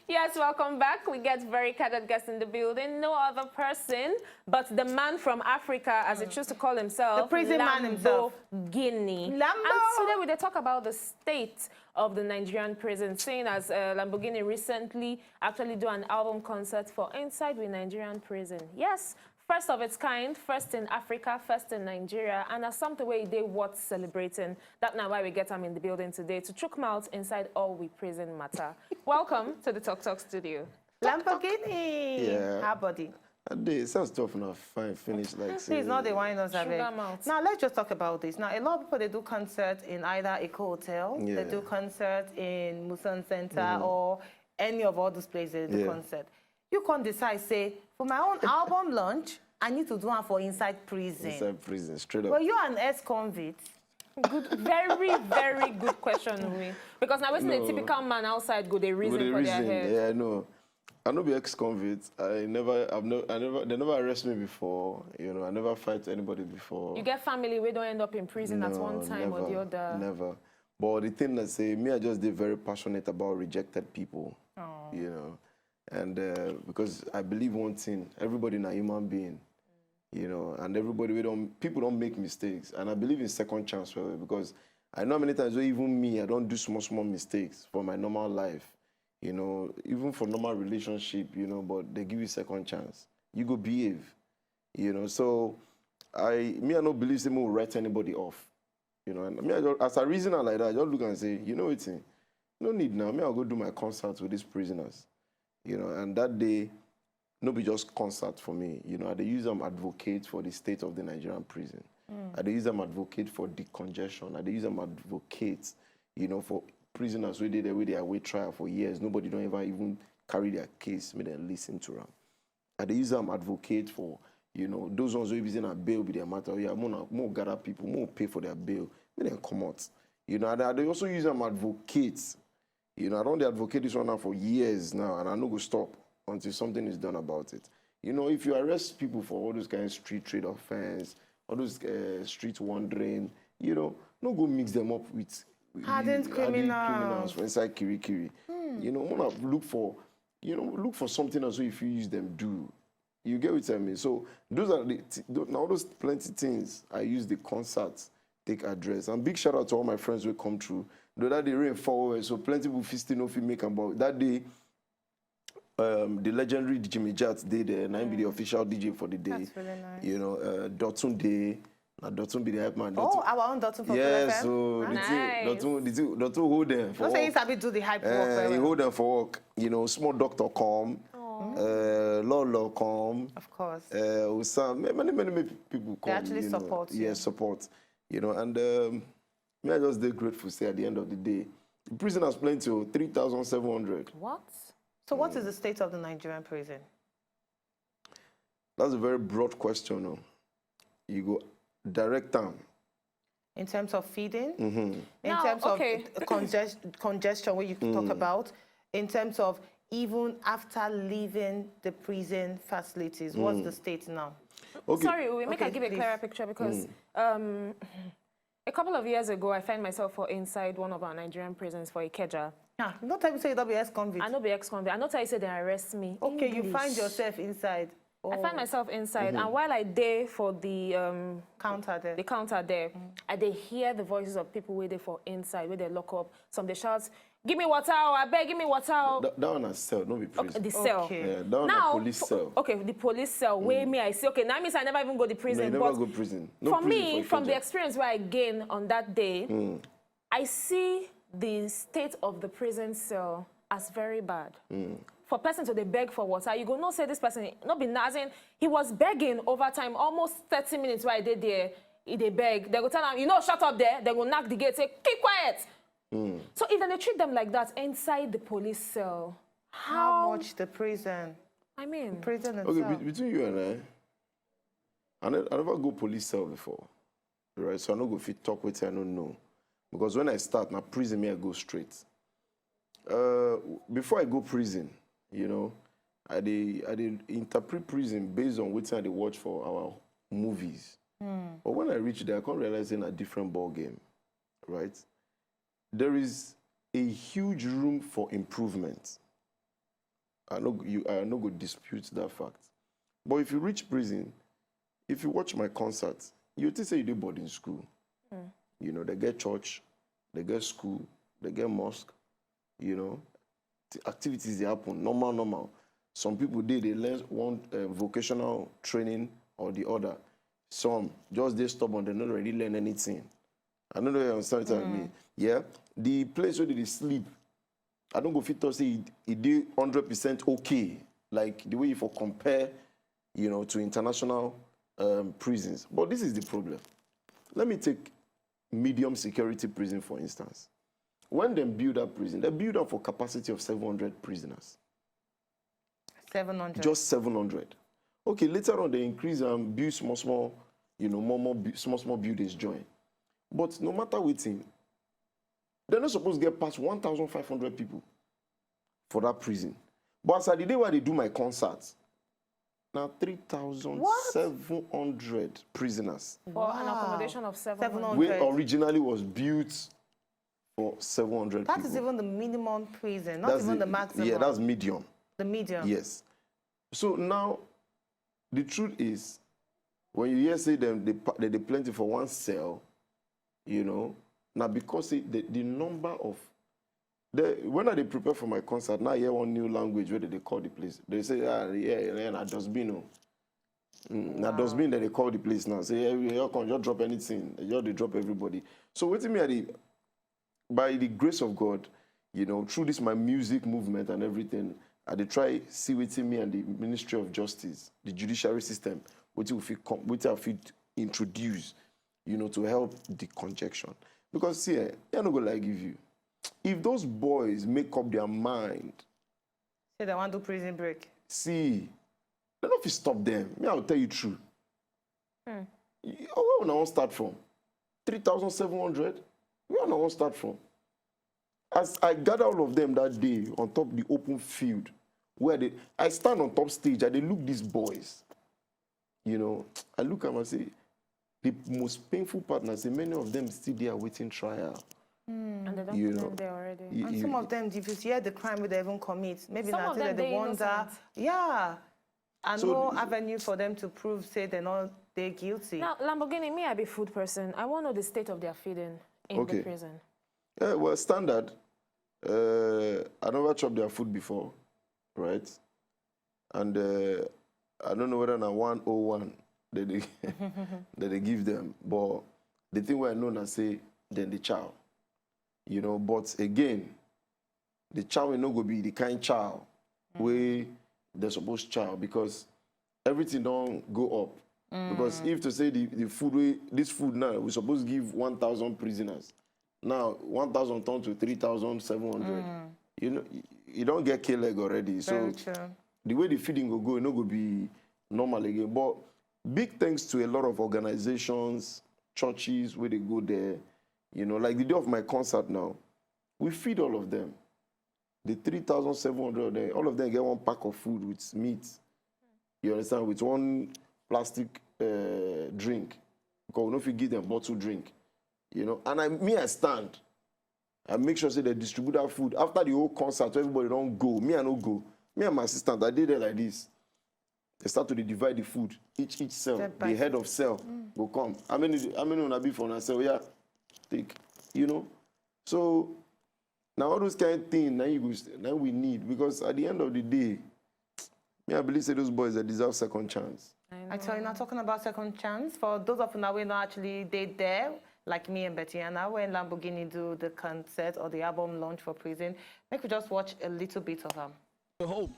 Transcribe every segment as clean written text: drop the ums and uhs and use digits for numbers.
Yes, welcome back. We get very candid guests in the building. No other person but the man from Africa, as he chose to call himself. The prison man himself. Lamboginny. Lambo! And today we will talk about the state of the Nigerian prison, seeing as Lamboginny recently actually do an album concert for Inside with Nigerian Prison. Yes, first of its kind, first in Africa, first in Nigeria, and as something where they worth celebrating. That's now why we get him in the building today to choke mouth inside all we prison matter. Welcome to the Talk Talk studio. Lamborghini! Yeah. How body? That day, it sounds tough now. Fine, finish like say. Please, not the wine us Sugar mouth. Now, let's just talk about this. Now, a lot of people, they do concerts in either a hotel, Yeah. they do concerts in Musan Center, or any of all those places they do Yeah. concert. You can't decide, say, for my own album launch, I need to do one for inside prison. Inside prison, straight up. Well, you're an ex-convict. Good, very, very good question, Rui. Because now, when No. the typical man outside go, they reason With the for their reason, head. yeah, I know. I know be ex-convict. They never arrest me before. You know, I never fight anybody before. You get family, we don't end up in prison at one time or the other. Never. But the thing that say, me, I just did very passionate about rejected people. Oh. You know, and because I believe one thing, everybody is a human being. You know, and everybody, people don't make mistakes. And I believe in second chance because I know many times, even me, I don't do small mistakes for my normal life. You know, even for normal relationship, you know, but they give you second chance. You go behave, you know. So, I don't believe someone will write anybody off, you know. And as a reasoner like that, I just look and say, you know what, no need now. I'll go do my concert with these prisoners, you know. And that day, no be just concert for me, you know. I use them advocate for the state of the Nigerian prison. I use them advocate for decongestion. I use them advocate, you know, for prisoners who did they await trial for years. Nobody don't ever even carry their case, make them listen to them. And they use them advocate for, you know, those ones who are in a bail with their matter. Yeah, more gather people, more pay for their bail, make them come out. You know, and they also use them advocate. You know, I don't advocate this one now for years now, and I no go stop until something is done about it. You know, if you arrest people for all those kind of street trade offense, all those street wandering, you know, no go mix them up with Hardened criminals for inside Kiri. You know, wanna look for, look for something else if you use them do. You get what I mean? So those are now those plenty things I use the concerts take address. And big shout out to all my friends who come through. The other day rain forward, so plenty people feasting off make about that day. The legendary DJ Mijat did and I be the official DJ for the day. That's really nice. You know, Dotun Day. Now Dotun be the help man. Oh, our own Dotun for yeah, FM? so Nice. Dotun hold them for Don't say work. you do the hype work. He hold them for work. You know, small doctor come, Lolo come. Of course. Usam, many people come. They actually you know. support you. Yeah, support. You know, and me I just did grateful say at the end of the day, the prison has plenty of 3,700. What? So what is the state of the Nigerian prison? That's a very broad question. No? You go direct time. In terms of feeding, in Now, terms okay. of congestion, where you can talk about, in terms of even after leaving the prison facilities, what's the state now? Okay. Sorry, we make Okay, I give a please. clearer picture because a couple of years ago, I found myself inside one of our Nigerian prisons for Ikeja. Yeah, not time you say you'll be ex-convict. I know be ex-convict. I know tell you say they arrest me. Okay, you English. find yourself inside. I find myself inside, and while I there for the Counter there. counter there, I they hear the voices of people waiting for inside, where they lock up. Some they shout, "Give me water! I beg, give me water!" That one is cell, not be prison. Okay, the cell. Okay. Yeah, that one Now, is police cell. okay, the police cell. Where me, I say, okay, now means I never even go to No, prison. you never but go prison. No for prison me, for from the Ikeja. experience where I gained on that day, I see the state of the prison cell as very bad. For person to they beg for water, you go no say this person not be nazing. He was begging over time, almost 30 minutes while I did there. They beg. They go tell him, you know, shut up there. They go knock the gate, say, keep quiet. So if they treat them like that inside the police cell, How much the prison? I mean, Prison Okay, itself. between you and I never go police cell before, right? So I don't go fit talk with you, I don't know. Because when I start, now prison, me I go straight. Before I go prison, you know, I did interpret prison based on what I they watch for our movies. But when I reach there, I can't realize in a different ball game, right? There is a huge room for improvement. I no go dispute that fact. But if you reach prison, if you watch my concerts, you think say you do boarding school. You know, they get church, they get school, they get mosque, you know. The activities they happen, normal. Some people they learn one vocational training or the other. Some just they stubborn, they don't really learn anything. I don't know if you understand what I mean. Yeah. The place where they sleep, I don't go fit to say it did 100% okay. Like the way you for compare, you know, to international prisons. But this is the problem. Let me take medium security prison, for instance. When they build up prison, they build up for capacity of 700 prisoners. 700? Just 700. Okay, later on they increase and build small, you know, small buildings join. But no matter what thing, they're not supposed to get past 1,500 people for that prison. But as at the day where they do my concerts, now 3,700 prisoners. For an accommodation of 700. Which originally was built for 700 That people. is even the minimum prison, not even the maximum. Yeah, that's medium. The medium. Yes. So now, the truth is, when you hear say them, they plenty for one cell, you know, now because the number of, when they prepare for my concert, now I hear one new language where they call the place. They say, na dustbin. Na dustbin that they call the place now. Say, you can't just drop anything. You they drop everybody. So wait me by the grace of God, you know, through this my music movement and everything, I dey try see within me and the Ministry of Justice, the judiciary system, which I fit introduce, you know, to help the conjunction. Because see, I no go like give you. If those boys make up their mind, say they want to do prison break. See, they don't fit stop them. Me, I'll tell you true. Where will I want start from? 3,700? Where will I want start from? As I gather all of them that day on top of the open field, where I stand on top stage and they look these boys. You know, I look at them and say, the most painful part, and I say, many of them still there waiting trial. And they don't You put know, them there already. And some of them, if you hear the crime they even commit, maybe Some not of them, they they wonder, innocent. yeah, and So no avenue for them to prove, say they're guilty. Now, Lamborghini, me, I be food person. I want to know the state of their feeding in the prison. Yeah, well, standard. I never chopped their food before, right? And I don't know whether na 101 that they give them, but the thing where I know na say then the chow, you know. But again, the chow will not go be the kind chow where they're supposed to chow, because everything don't go up. Because if to say the food this food now we're supposed to give 1,000 prisoners. Now, 1,000 turned to 3,700. You know, you don't get kill leg already. Very so true. the way the feeding will go, it not going to be normal again. But big thanks to a lot of organizations, churches, where they go there. You know, like the day of my concert now, we feed all of them. The 3,700, all of them get one pack of food with meat. You understand? With one plastic drink. Because we don't fit give them bottled drink. You know, and I stand. I make sure say they distribute that food. After the whole concert, everybody don't go. Me, I don't go. Me and my assistant, I did it like this. They start to divide the food. Each cell, the head of cell will come. How many will be for? And I say, oh, yeah, take. You know? So, now all those kind of things, now we need. Because at the end of the day, me, I believe say those boys that deserve second chance. I tell you, not talking about second chance. For those of you now, we not actually did there, like me and Betty, and now when Lamborghini do the concert or the album launch for prison, make we just watch a little bit of them. The hope.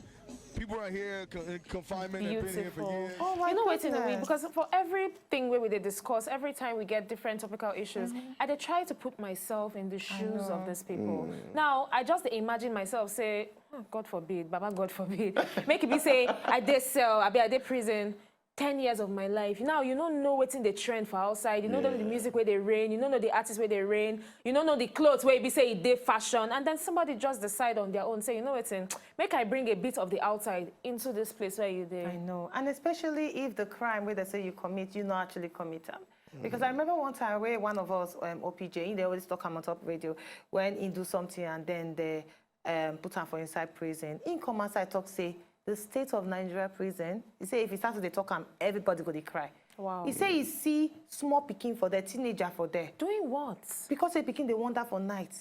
People are here in confinement and been here for years. Oh my You know what's in a way? goodness. Because for everything where we discuss, every time we get different topical issues, I dey try to put myself in the shoes of these people. Now, I just imagine myself say, oh, God forbid, Baba God forbid. Make it be say, I did cell, I did prison. 10 years of my life. Now, you don't know what's in the trend for outside. You don't know the music where they reign. You don't know the artists where they reign. You don't know the clothes where you say they fashion. And then somebody just decide on their own, say, you know what's in, make I bring a bit of the outside into this place where you there. I know. And especially if the crime where they say you commit, you not actually commit them. Because I remember one time where one of us, OPJ, they always talk on top radio, when he do something and then put am for inside prison. In come outside talk say the state of Nigeria prison. He say if he start to talk am, everybody go dey cry. Wow. He say he see small pikin for there, teenager for there. Doing what? Because a pikin they wander for night,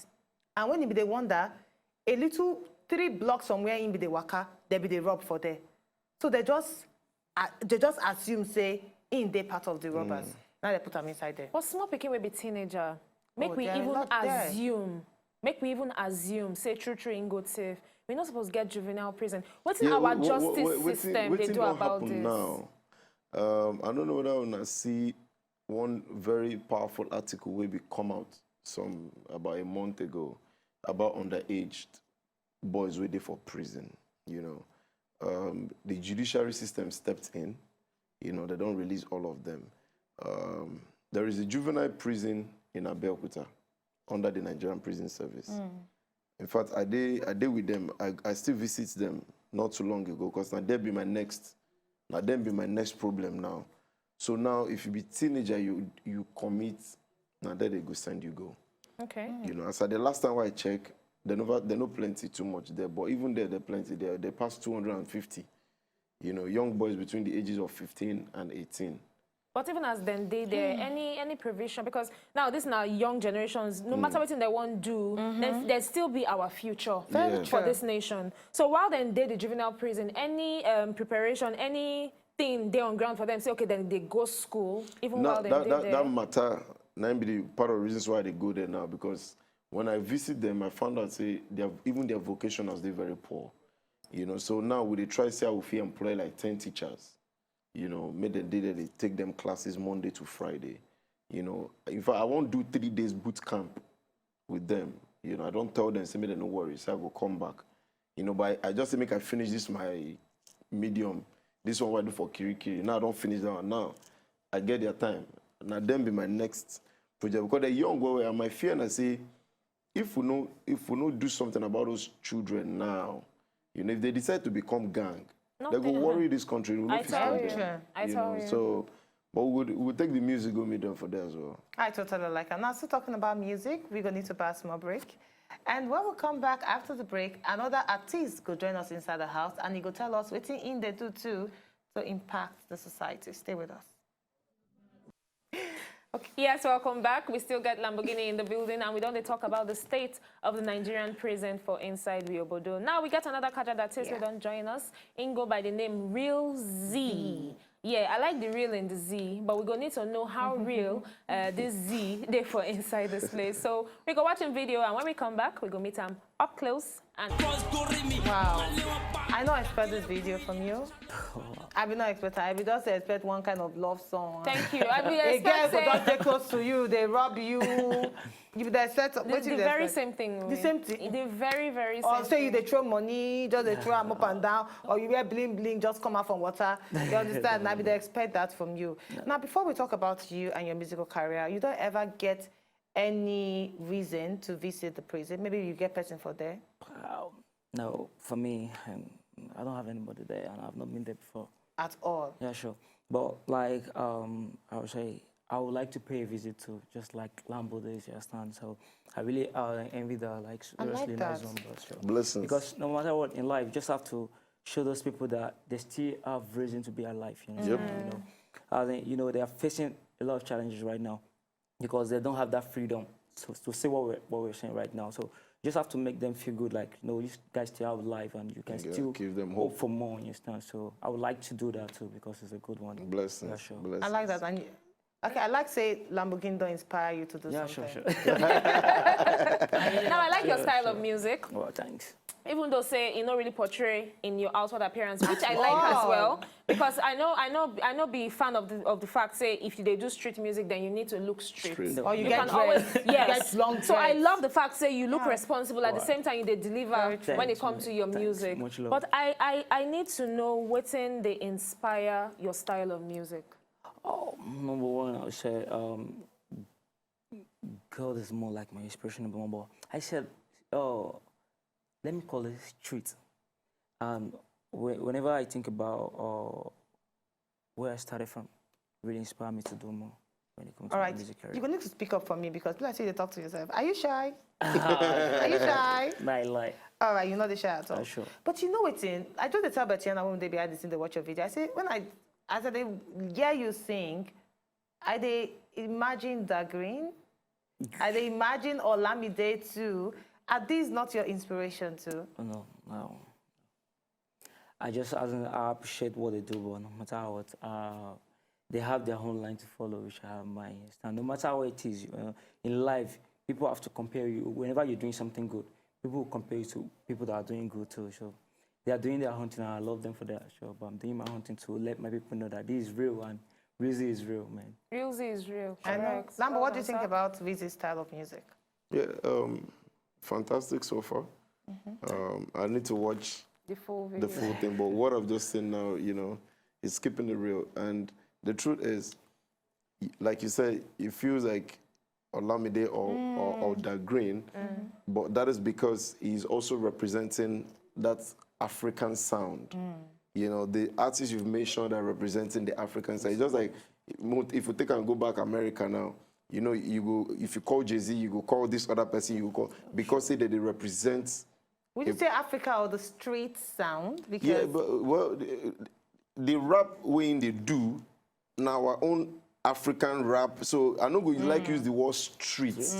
and when he be they wander, a little 3 blocks from where him be the waka, they be the rob for there. So they just assume say in they part of the robbers. Now they put them inside there. But small pikin will be teenager. Make we there are a even lot there. assume. Make we even assume. Say true in good safe. We're not supposed to get juvenile prison. What's in our justice system they do about this? Now, I don't know whether I want to see one very powerful article will be come out about a month ago about underaged boys waiting for prison. You know, the judiciary system stepped in. You know, they don't release all of them. There is a juvenile prison in Abeokuta under the Nigerian Prison Service. In fact, I did with them. I still visit them not too long ago because now them be my next problem now. So now, if you be teenager, you commit, now there they go send you go. Okay. You know, as at the last time I check, they no plenty too much there, but even there, they're plenty there. They pass 250. You know, young boys between the ages of 15 and 18. But even as then there any provision, because now this now young generations, no matter what they want to do, they still be our future for this nation. So while then the juvenile prison, any preparation, anything they on ground for them, say okay, then they go school, even now, while they're there. That matter, now be the part of the reasons why they go there now, because when I visit them, I found out say even their vocationals they're very poor. You know, so now we try to say I will employ like 10 teachers. You know, made the day that they take them classes Monday to Friday. You know, in fact, I won't do 3 days boot camp with them. You know, I don't tell them, say, me, no worries, I will come back. You know, but I just say, make I finish this my medium. This one I do for Kirikiri. Now I don't finish that one. Now I get their time. Now them be my next project. Because they're young, well, my fear, and I say, if we no do something about those children now, you know, if they decide to become gang, they go worry this country. I tell you. So, but we'll take the music, go meet them for that as well. I totally like it. Now, still talking about music, we're going to need to pass more break. And when we come back after the break, another artist will join us inside the house and he will tell us what in they do too to impact the society. Stay with us. Okay. Yes, welcome back. We still get Lamborghini in the building, and we don't talk about the state of the Nigerian prison for inside Riobodo. Now we got another catcher that says we don't join us. Ingo by the name Real Z. Yeah, I like the real and the Z, but we're going to need to know how real this Z they for inside this place. So we go watching video, and when we come back, we go meet them up close. And wow, I don't expect this video from you. I be not expect. I be just expect one kind of love song. Thank you. I be a girl go just get close to you, they rob you. You the expect the very same thing. The same thing. The very same. Or say you they throw money, just they throw them up and down, or you wear bling bling, just come out from water. You understand? I be they expect that from you. No. Now, before we talk about you and your musical career, you don't ever get any reason to visit the prison. Maybe you get person for there. No, for me, I don't have anybody there, and I've not been there before. At all? Yeah, sure. But like, I would say, I would like to pay a visit to just like Lambo days, you understand? So I really envy the like seriously nice one, but sure. Blessings. Because no matter what in life, you just have to show those people that they still have reason to be alive. You know, you know, they are facing a lot of challenges right now because they don't have that freedom to say what we're saying right now. So you just have to make them feel good, like, you know, you guys still have life and you can still give them hope for more, you understand? So I would like to do that too because it's a good one. Blessings. Yeah, sure. Blessings. I like that. And okay, I like say Lamborghini don't inspire you to do something. Yeah, sure. Now I like your style of music. Well, thanks. Even though say you don't really portray in your outward appearance, which I like as well, because I know be fan of the fact say if they do street music, then you need to look street. Or you get can always get long So I love the fact say you look responsible at the same time they deliver when it comes to your Thanks. music. Much love. But I need to know what's in they inspire your style of music. Oh, number one, I would say, God is more like my inspiration. But I said, let me call it street. Whenever I think about where I started from, really inspired me to do more. when it comes All to right. the music career. You're going to need to speak up for me because let's see you talk to yourself. Are you shy? Are you shy? My life. All right, you're not the shy at all. Sure. But you know what's in? I just tell Betiana when they behind this in the watch your video. I say, as I hear you sing, I imagine the green. I imagine Olamide too. Are these not your inspiration too? No. I appreciate what they do, but no matter what, they have their own line to follow, which I have mine. And no matter what it is, in life, people have to compare you. Whenever you're doing something good, people will compare you to people that are doing good too. So they are doing their own thing, and I love them for that. Sure, but I'm doing my own thing to let my people know that this is real and Rizzy is real, man. Rizzy is real. I know. Correct. Lambo, what do you think about Rizzy's style of music? Yeah, fantastic so far. I need to watch The full video. the full thing, but what I've just seen now, is keeping it real. And the truth is, like you said, it feels like Olamide or Da Green, but that is because he's also representing that African sound. The artists you've mentioned are representing the African side. It's just like, if you take and go back America now, you go, if you call Jay-Z, you go call this other person, you go call, because they represent. Would you say Africa or the street sound? Because Yeah, but well, the rap way they do, now our own African rap. So I know you like use the word streets.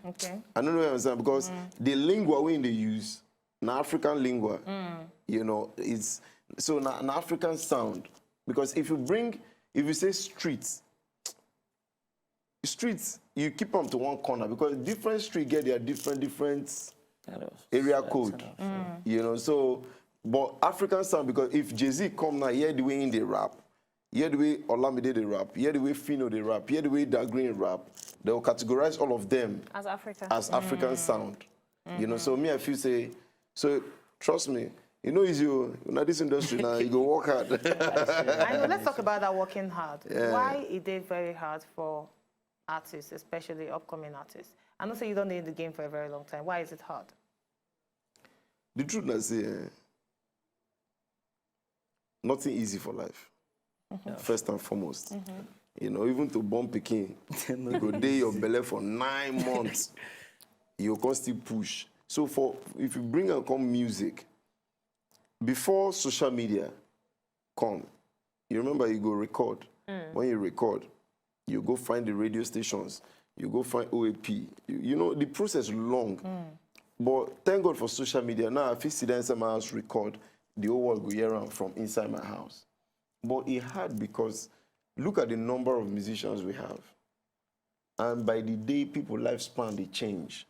okay. I don't know what I'm saying, because the lingua way they use, now African lingua, it's so an African sound. Because if you say streets, you keep them to one corner, because different street get their different area code. So, but African sound, because if Jay-Z come now, hear the way in the rap, hear the way Olamide they rap, hear the way Fino they rap, hear the way Da Green rap, they will categorize all of them As Africa. as African sound. So me, I feel say, so trust me, it's you, in this industry now, you go work hard. I know, let's talk about that working hard. Why is it very hard for artists, especially upcoming artists? I know say you don't need the game for a very long time. Why is it hard? The truth I say, nothing easy for life. First and foremost. Even to born Peking, you go day your belly for 9 months, you can still push. So if you bring and come music, before social media come, you remember you go record. When you record, you go find the radio stations, you go find OAP. The process is long. But thank God for social media. Now, if you sit inside my house record, the whole world go hear around from inside my house. But it hard because look at the number of musicians we have. And by the day, people lifespan, they change.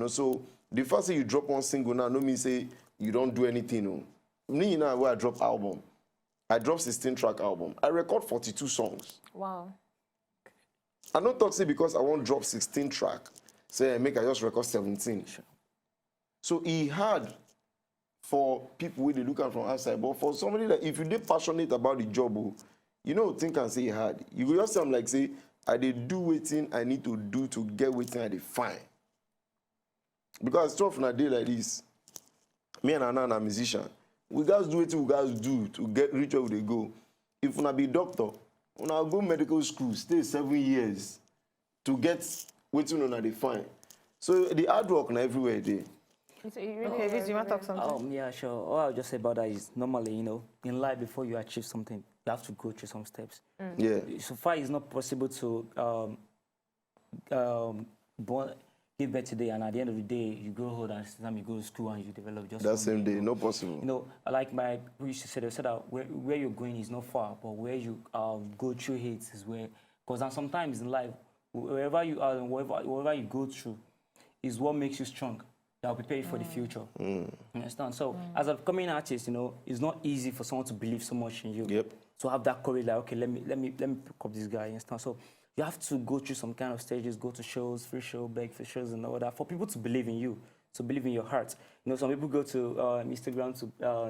So the first thing you drop one single now, no mean say you don't do anything. No. Me, where I drop album, I drop 16-track album. I record 42 songs. Wow. I don't talk say because I won't drop 16-track, say I just record 17. So it hard for people when they look at from outside, but for somebody that if you're passionate about the job, think and say it hard. You go just say, like say, I did do waiting I need to do to get waiting I define. Because it's tough on a day like this. Me and Anna are musician. We guys do what we guys do to get reach where they go. If we be doctor, when I go medical school, stay 7 years to get waiting on a define. So the hard work now everywhere there. Okay, Viz, you want to talk something? Yeah, sure. All I'll just say about that is normally, in life, before you achieve something, you have to go through some steps. Yeah. So far, it's not possible to give birth today, and at the end of the day, you grow old, and sometimes you go to school and you develop just that same day, no possible. Like we used to say, they said that where you're going is not far, but where you go through it is where. Because sometimes in life, wherever you are, wherever you go through, is what makes you strong. That will prepare you for the future. You understand? So as a coming artist, it's not easy for someone to believe so much in you. Yep. So have that courage, like, okay, let me pick up this guy. You understand? So you have to go through some kind of stages, go to shows, free show, beg for shows and all that, for people to believe in you, to believe in your heart. Some people go to Instagram to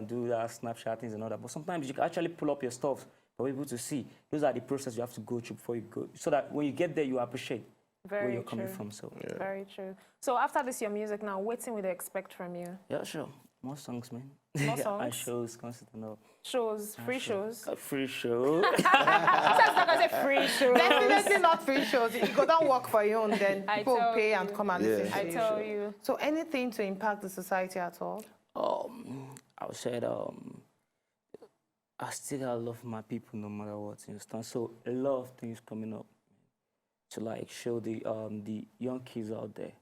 do that Snapchat things and all that, but sometimes you can actually pull up your stuff for people to see. Those are the process you have to go through before you go, so that when you get there, you appreciate where you're coming from. So Very true. So after this, your music now, what will they expect from you? yeah, sure. More songs, man. More And songs? shows, concert and all. Shows, free shows. A free show. So it's not gonna say free shows. Definitely not free shows. If you go down work for your own, then I people tell pay you. and come and Yeah. listen to I you. tell you. So anything to impact the society at all? I would say I still gotta love my people no matter what, you understand? So a lot of things coming up to like show the young kids out there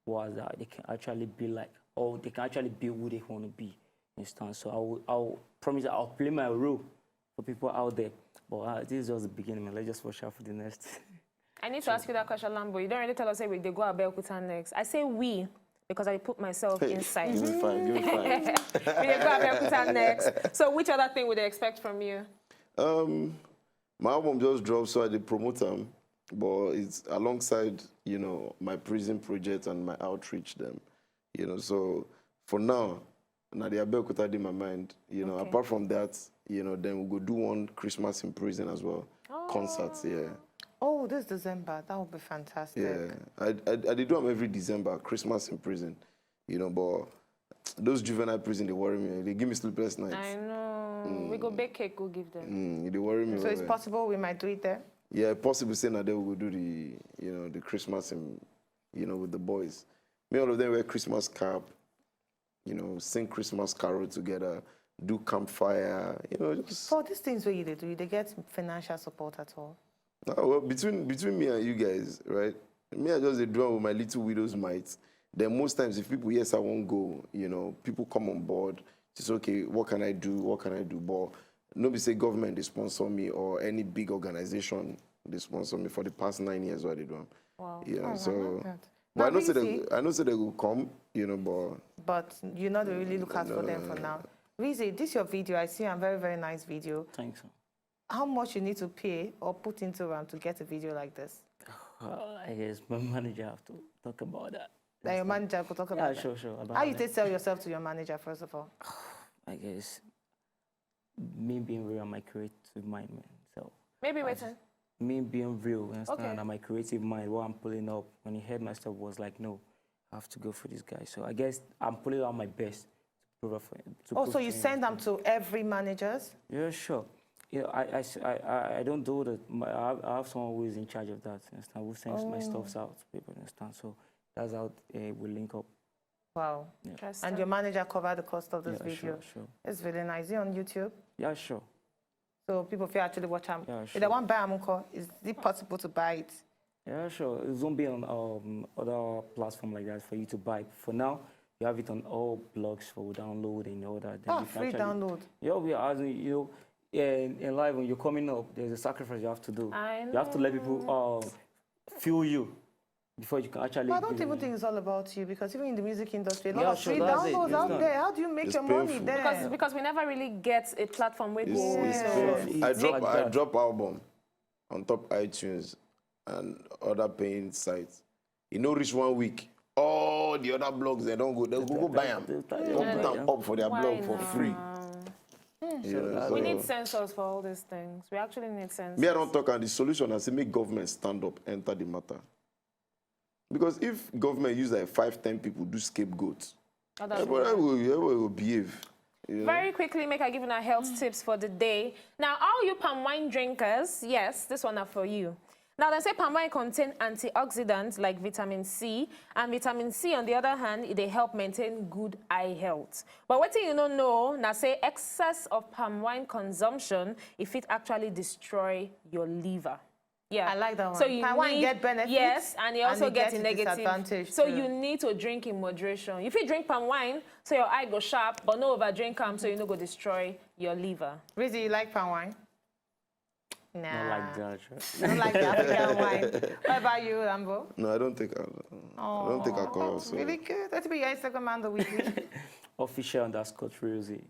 was that they can actually be like, or they can actually be who they want to be, you understand? So I'll promise that I'll play my role for people out there. But this is just the beginning, man. Let's just watch out for the next. I need to ask you that question, Lambo. You don't really tell us, say, they go Abeokuta next. I say we, because I put myself inside. Give me 5, give me 5. We go Abeokuta next. So which other thing would they expect from you? My album just dropped, so I did promote them, but it's alongside, you know, my prison project and my outreach them, you know. So for now, the Abeokuta in my mind, you know. Okay. Apart from that, you know, then we'll go do one Christmas in prison as well, concerts, yeah. Oh, this December, that would be fantastic. Yeah, I did do them every December, Christmas in prison, you know, but those juvenile prison, they worry me. They give me sleepless nights. I know. We go bake cake, we'll give them. They worry me. So it's possible we might do it there? Yeah, possible saying that they will do the, you know, the Christmas in, you know, with the boys. Me, all of them wear Christmas cap, you know, sing Christmas carol together, do campfire, you know, just... For these things where you do, they get financial support at all? Well, between me and you guys, right? Me, I just do it with my little widow's mite. Then most times, if people, yes, I won't go, you know, people come on board. Just, okay, what can I do? What can I do? But nobody say government, they sponsor me, or any big organization, they sponsor me for the past 9 years what they do. Wow. You know, Oh, I so... like that. But I Now, know say they will come, you know, but you're not really look out for them for now. Rizzy, this is your video. I see a very, very nice video. Thanks. How much you need to pay or put into to get a video like this? I guess my manager have to talk about that. That your manager could talk about Yeah, that. sure. About How you that. take sell yourself to your manager, first of all? I guess me being real on my creative mind, man. So Maybe waiting. me being real, you understand, Okay. and my creative mind, what I'm pulling up, when he heard my stuff was like, no, I have to go for this guy. So I guess I'm pulling out my best to prove for him. Oh, so you send them to every managers? Yeah, sure. Yeah, I don't do that. I have someone who is in charge of that, you understand, who sends my stuff out to people, you understand. So that's how we link up. Wow. Interesting. And your manager covered the cost of this Yeah, video? sure. It's really nice. Is it on YouTube? Yeah, sure. So people feel actually watch them. Yeah, If they sure. want to buy them, is it possible to buy it? Yeah, sure. It won't be on other platform like that for you to buy. For now, you have it on all blogs for download and all that. Then you can Free actually- download. Yeah, we are, you know, in life when you're coming up, there's a sacrifice you have to do. I You have to let people feel you before you can actually. But I don't give even them- think it's all about you, because even in the music industry, a lot Yeah, of sure, free that's it. downloads It's out not- there. How do you make It's your money painful. there? Because we never really get a platform where it's go. painful. I It's drop like I that. drop album on top iTunes and other paying sites. You know, reach 1 week. All the other blogs, they don't go. They'll go buy them. Don't put them up for their Why blog for now? free. You know, We so- need sensors for all these things. We actually need sensors. Me, I don't talk, and the solution is to make government stand up, enter the matter. Because if government use like 5-10 people do scapegoats, Other everybody will behave. You know? Very quickly, make I give you our health tips for the day. Now, all you palm wine drinkers, yes, this one are for you. Now, they say palm wine contain antioxidants like vitamin C, and vitamin C, on the other hand, they help maintain good eye health. But what you don't know, now say excess of palm wine consumption, if it actually destroy your liver. Yeah, I like that one. So you Palm wine need, get benefits, yes, and you also and it get gets a a negative. disadvantage So too. you need to drink in moderation. If you drink palm wine, so your eye go sharp, but no over drink them, so you no go destroy your liver. Rizzy, you like palm wine? Nah. Not like that. Right? You don't like the African wine. What about you, Lambo? No, I don't take alcohol. I don't take alcohol. That's So. really good. Let's be your Instagram handle with you. Official_Realzy.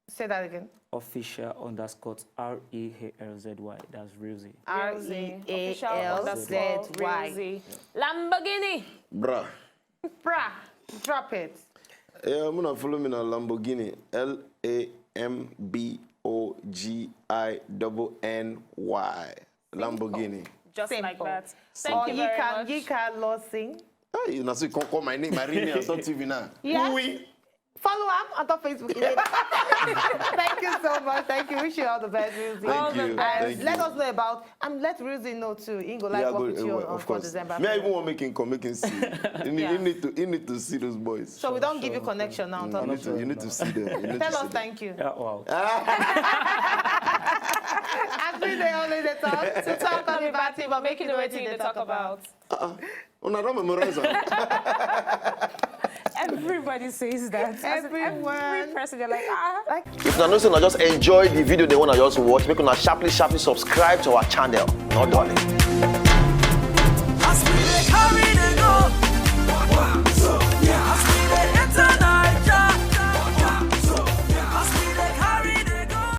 Say that again. Official_REALZY. That's Realzy. R-E-A-L-Z-Y. Lamborghini. Bruh. Brah, drop it. Yeah, I'm gonna follow me on Lamborghini. LAMBOGINNY. Lamborghini. Just like Simple. that. Or Thank you very much. you can Lord sing. Hey, you know, so you can call my name, my real name on TV now. Yes. Oui. Follow am on top Facebook. Thank you so much. Thank you. Wish you all the best, Ruzi. All the best. Thank Let you. us know about, let Ruzi know too. He go like Yeah, work with you on of for course. December. Me, I even want making come, making see. Yeah. You need to see those boys. So we don't give you connection now on top of You need to see them. You need Tell to us see them. thank you. Yeah, wow. Actually, they only they talk to talk on the bad thing, but making the way thing they talk about. Una don't memorize am. Everybody says that. Everyone. Every person, they're like, ah. If una know say una just enjoy the video they wanna just watch, make una sharply subscribe to our channel. Not darling.